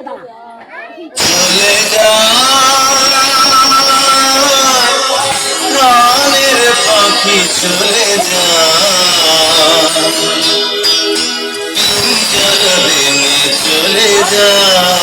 চলে যায় পাখি চলে যায় চলে যায়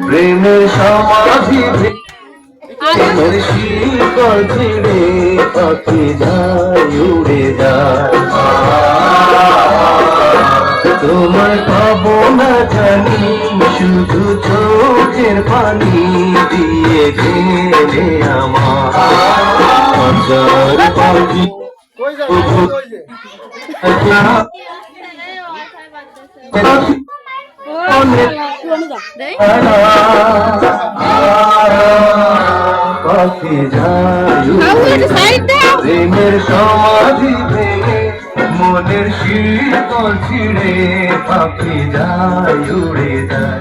প্রেমের সমাধি শিকল ছিঁড়ে পাখি যায় উড়ে যায় তোমার পাবো না জানি শুধু চোখের পানি দিয়ে গেলে আমার পাখি পাখি যায় প্রেমের সমাধি ভেঙে মনের শীতল ছিঁড়ে পাখি যায় উড়ে যায়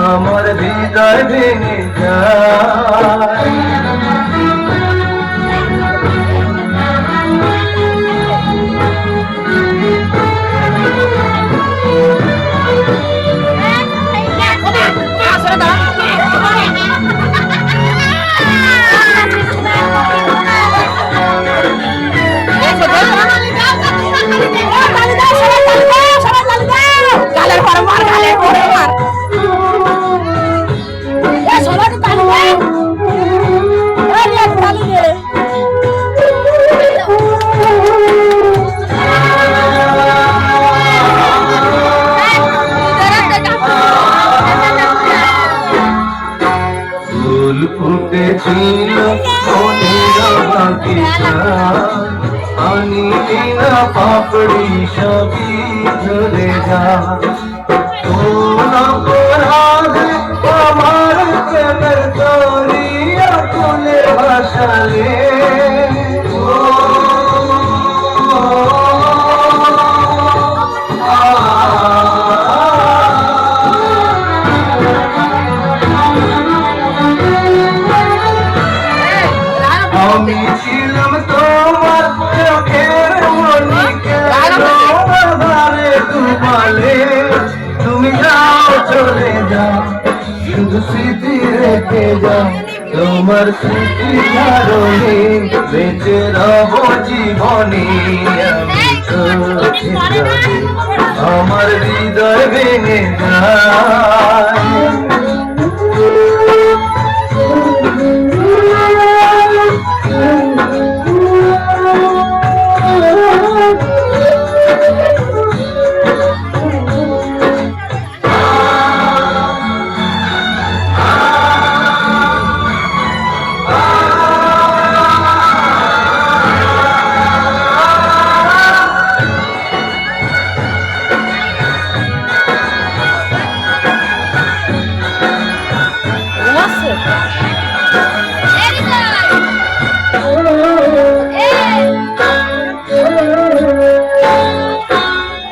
আমার হৃদয় ভেঙে যায় ফুটেছিল মনের বাগিচা আনিলি না পাপড়ি সবই ঝরে যা আমার প্রেমের দরিয়া কোলে ভাসালে আমি ছিলাম তোমার চোখের মনিকে ধারে ডুবালে তুমি যাও চলে যাও শুধু স্মৃতি রেখে যাও তোমার স্মৃতি কারণে বেঁচে রব জীবনে আমি চোখে আমার হৃদয় ভেঙে যায়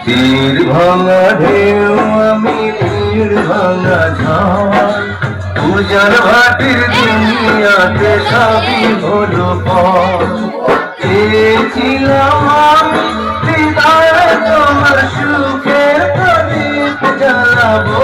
তীর ভাঙা ঢেউ আমি তীর ভাঙা ঝড় পূজার ভাটির দুনিয়াতে সবই হলো পেয়েছিলাম আমি হৃদয়ে তোমার সুখের প্রদীপ জ্বালাবো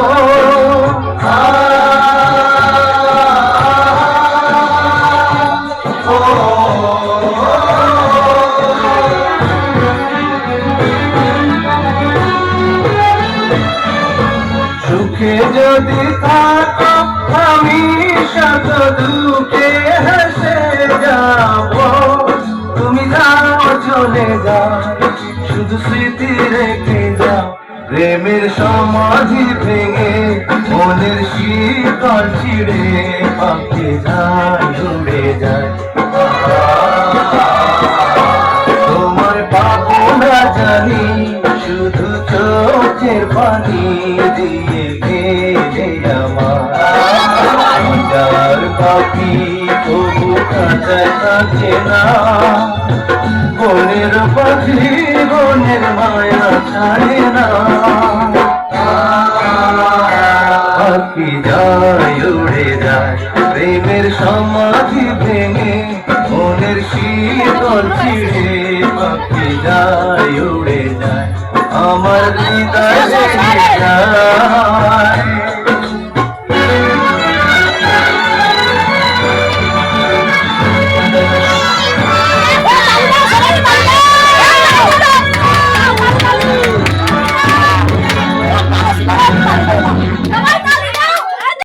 সুখে যদি থাকো আমি শত দুঃখে হেসে যাব তুমি যাও চলে যাও শুধু স্মৃতি রেখে যাও প্রেমের সমাধি ভেঙে মনের শীতল ছিঁড়ে পাখি যায় উড়ে যায় পাখি তবু কাঁচায় থাকে না, বনের পাখি বনের মায়া ছাড়ে না। পাখি যায় উড়ে যায় প্রেমের সমাধি ভেঙে, মনের শীতল ছিঁড়ে। পাখি যায় উড়ে যায় আমার হৃদয় ভেঙে যায়।